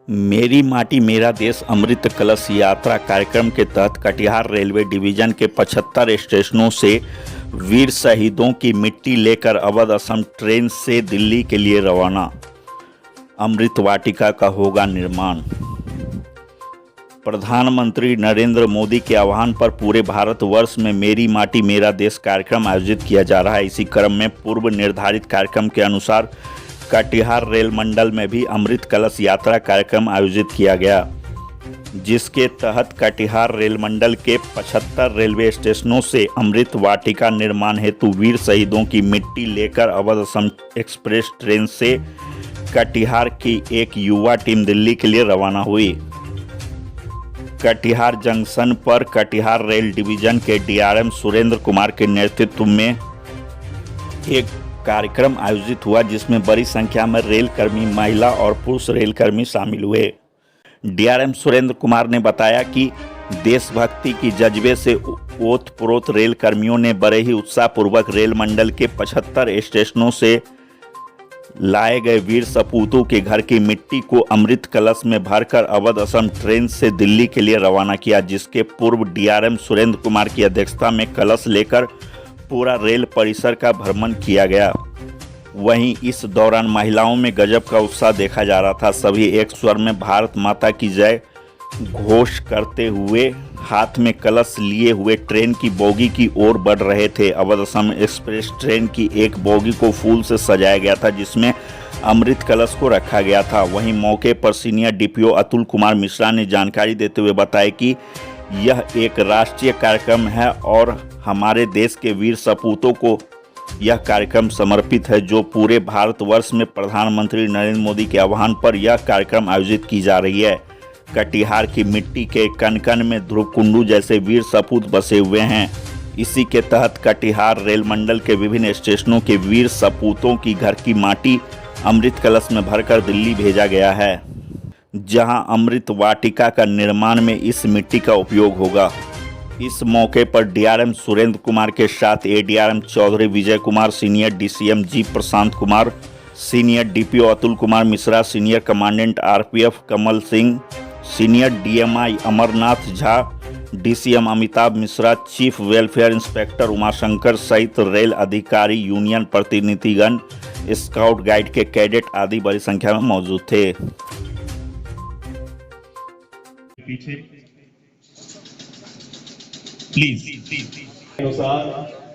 मेरी माटी मेरा देश अमृत कलश यात्रा कार्यक्रम के तहत कटिहार रेलवे डिवीजन के 75 स्टेशनों से वीर शहीदों की मिट्टी लेकर अवध असम ट्रेन से दिल्ली के लिए रवाना। अमृत वाटिका का होगा निर्माण। प्रधानमंत्री नरेंद्र मोदी के आह्वान पर पूरे भारतवर्ष में मेरी माटी मेरा देश कार्यक्रम आयोजित किया जा रहा है। इसी क्रम में पूर्व निर्धारित कार्यक्रम के अनुसार कटिहार रेल मंडल में भी अमृत कलश यात्रा कार्यक्रम आयोजित किया गया, जिसके तहत कटिहार रेल मंडल के 75 रेलवे स्टेशनों से अमृत वाटिका निर्माण हेतु वीर शहीदों की मिट्टी लेकर अवध असम एक्सप्रेस ट्रेन से कटिहार की एक युवा टीम दिल्ली के लिए रवाना हुई। कटिहार जंक्शन पर कटिहार रेल डिवीजन के डीआरएम सुरेंद्र कुमार के नेतृत्व में एक कार्यक्रम आयोजित हुआ, जिसमें बड़ी संख्या में रेलकर्मी, महिला और पुरुष रेलकर्मी शामिल हुए। डीआरएम सुरेंद्र कुमार ने बताया कि देशभक्ति की जज्बे से ओतप्रोत रेलकर्मियों ने बड़े ही उत्साहपूर्वक रेल मंडल के 75 स्टेशनों से लाए गए वीर सपूतों के घर की मिट्टी को अमृत कलश में भरकर अवध असम ट्रेन से दिल्ली के लिए रवाना किया, जिसके पूर्व डीआरएम सुरेंद्र कुमार की अध्यक्षता में कलश लेकर पूरा रेल परिसर का भ्रमण किया गया। वहीं इस दौरान महिलाओं में गजब का उत्साह देखा जा रहा था। सभी एक स्वर में भारत माता की जय घोष करते हुए हाथ में कलश लिए हुए ट्रेन की बोगी की ओर बढ़ रहे थे। अवध असम एक्सप्रेस ट्रेन की एक बोगी को फूल से सजाया गया था, जिसमें अमृत कलश को रखा गया था। वहीं मौके पर सीनियर डीपीओ अतुल कुमार मिश्रा ने जानकारी देते हुए बताया कि यह एक राष्ट्रीय कार्यक्रम है और हमारे देश के वीर सपूतों को यह कार्यक्रम समर्पित है, जो पूरे भारतवर्ष में प्रधानमंत्री नरेंद्र मोदी के आह्वान पर यह कार्यक्रम आयोजित की जा रही है। कटिहार की मिट्टी के कण कण में ध्रुव कुंडू जैसे वीर सपूत बसे हुए हैं। इसी के तहत कटिहार रेल मंडल के विभिन्न स्टेशनों के वीर सपूतों की घर की माटी अमृत कलश में भरकर दिल्ली भेजा गया है, जहां अमृत वाटिका का निर्माण में इस मिट्टी का उपयोग होगा। इस मौके पर डीआरएम सुरेंद्र कुमार के साथ ADRM Chaudhary Vijay Kumar, senior DCM ji Prashant Kumar, senior DPO Atul Kumar Mishra, senior commandant RPF Kamal Singh, senior DMI Amarnath Jha, DCM Amitabh Mishra, chief welfare inspector Umashankar सहित रेल अधिकारी, यूनियन प्रतिनिधिगण, स्काउट गाइड के कैडेट आदि बड़ी संख्या में मौजूद थे। पीछे प्लीज अनुसार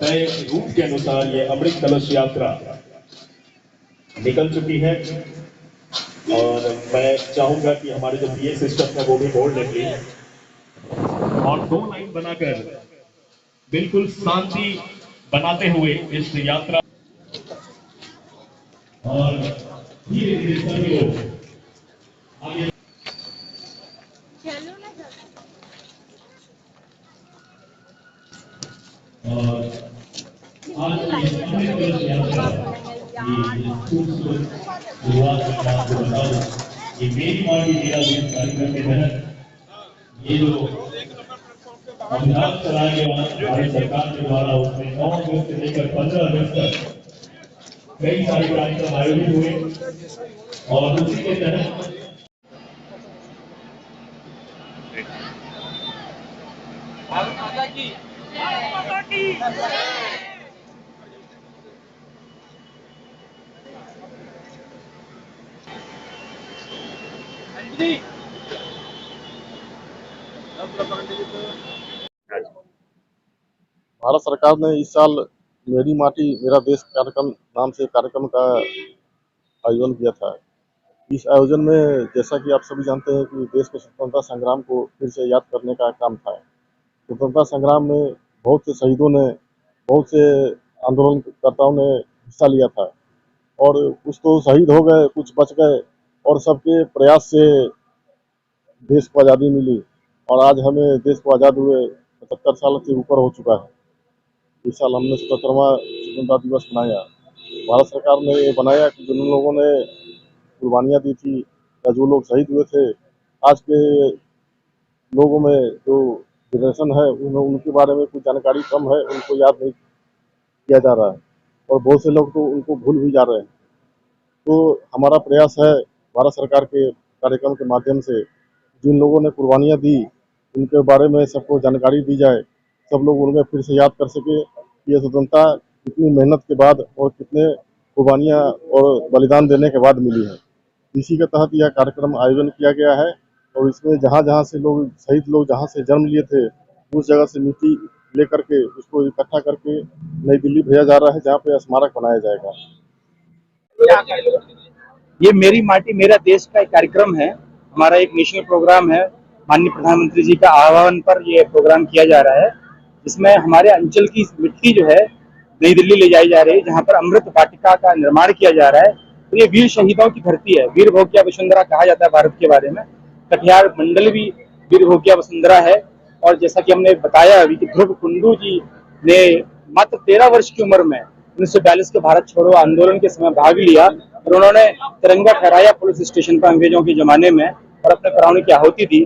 तय रूट के अनुसार ये अमृत कलश यात्रा निकल चुकी है और मैं चाहूंगा कि हमारे जो पीए सिस्टम है वो भी बोल दे प्लीज, और 2 लाइन बनाकर बिल्कुल शांति बनाते हुए इस यात्रा और धीरे धीरे सभी लोग आगे और आज ये अमृत कलश यात्रा ये खूबसूरत शुरुआत मैं आपको बताऊं, ये मेरी माटी मेरा देश कार्यक्रम के तहत ये जो अभियान चलाया गया भारत सरकार के द्वारा, उसमें 9 अगस्त से लेकर 15 अगस्त तक कई सारे कार्यक्रम आयोजित हुए और उसी के तहत भारत माता की भारत सरकार ने इस साल मेरी माटी मेरा देश कार्यक्रम नाम से कार्यक्रम का आयोजन किया था। इस आयोजन में जैसा कि आप सभी जानते हैं कि देश के स्वतंत्रता संग्राम को फिर से याद करने का काम था। स्वतंत्रता संग्राम में बहुत से शहीदों ने, बहुत से आंदोलनकर्ताओं ने हिस्सा लिया था और कुछ तो शहीद हो गए, कुछ बच गए और सबके प्रयास से देश को आज़ादी मिली और आज हमें देश को आज़ाद हुए 75 साल से ऊपर हो चुका है। इस साल हमने 77वां स्वतंत्रता दिवस मनाया। भारत सरकार ने ये बनाया कि जिन लोगों ने कुर्बानियाँ दी थी या जो लोग शहीद हुए थे, आज के लोगों में जो जनरेशन है उनके बारे में कुछ जानकारी कम है, उनको याद नहीं किया जा रहा है और बहुत से लोग तो उनको भूल भी जा रहे हैं। तो हमारा प्रयास है भारत सरकार के कार्यक्रम के माध्यम से जिन लोगों ने कुर्बानियाँ दी उनके बारे में सबको जानकारी दी जाए, सब लोग उनमें फिर से याद कर सके कि ये स्वतंत्रता कितनी मेहनत के बाद और कितने कुर्बानियाँ और बलिदान देने के बाद मिली है। इसी के तहत यह कार्यक्रम आयोजन किया गया है और इसमें जहाँ जहाँ से लोग शहीद लोग जहाँ से जन्म लिए थे उस जगह से मिट्टी लेकर के उसको इकट्ठा करके नई दिल्ली भेजा जा रहा है, जहाँ पे स्मारक बनाया जाएगा। ये मेरी माटी मेरा देश का एक कार्यक्रम है। हमारा एक नेशनल प्रोग्राम है। माननीय प्रधानमंत्री जी का आह्वान पर ये प्रोग्राम किया जा रहा है, जिसमें हमारे अंचल की मिट्टी जो है नई दिल्ली ले जाई जा रही है, जहाँ पर अमृत वाटिका का निर्माण किया जा रहा है। तो ये वीर शहीदों की धरती है, वीर भोग्या वसुंधरा कहा जाता है भारत के बारे में। कटिहार मंडल भी वीर भोग्या वसुंधरा है। और जैसा कि हमने बताया अभी कि ध्रुव कुंडू जी ने मात्र 13 वर्ष की उम्र में 1942 के भारत छोड़ो आंदोलन के समय भाग लिया और उन्होंने तिरंगा फहराया पुलिस स्टेशन पर अंग्रेजों के जमाने में और अपने प्राणों की आहुति दी।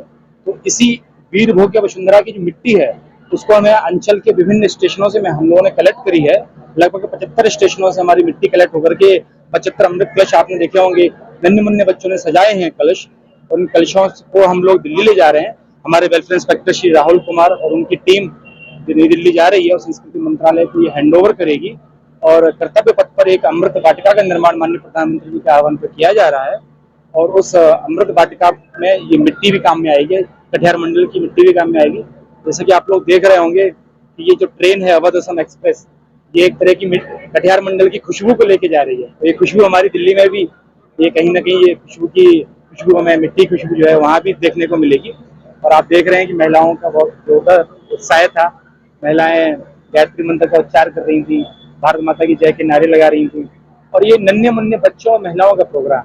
तो इसी वीर भोग्य वसुंधरा की जो मिट्टी है उसको हमें अंचल के विभिन्न स्टेशनों से हम लोगों ने कलेक्ट करी है। लगभग 75 स्टेशनों से हमारी मिट्टी कलेक्ट होकर के 75 अमृत कलश आपने देखे होंगे, नन्हे मुन्ने बच्चों ने सजाए हैं कलश, और उन कलशों को हम लोग दिल्ली ले जा रहे हैं। हमारे वेलफेयर इंस्पेक्टर श्री राहुल कुमार और उनकी टीम नई दिल्ली जा रही है और संस्कृति मंत्रालय को ये हैंड ओवर करेगी और कर्तव्य पथ पर एक अमृत वाटिका का निर्माण माननीय प्रधानमंत्री जी के आह्वान पर किया जा रहा है। और उस अमृत वाटिका में ये मिट्टी भी काम में आएगी, कटिहार मंडल की मिट्टी भी काम में आएगी। जैसे कि आप लोग देख रहे होंगे कि ये जो ट्रेन है अवध असम एक्सप्रेस, ये एक तरह की कटिहार मंडल की खुशबू को लेके जा रही है। तो ये खुशबू हमारी दिल्ली में भी ये कहीं ना कहीं ये खुशबू हमें मिट्टी खुशबू जो है वहाँ भी देखने को मिलेगी। और आप देख रहे हैं कि महिलाओं का बहुत जोरदार उत्साह था। महिलाएं गायत्री मंत्र का उच्चार कर रही थी, भारत माता की जय के नारे लगा रही थी। और ये नन्हे मुन्ने बच्चों और महिलाओं का प्रोग्राम,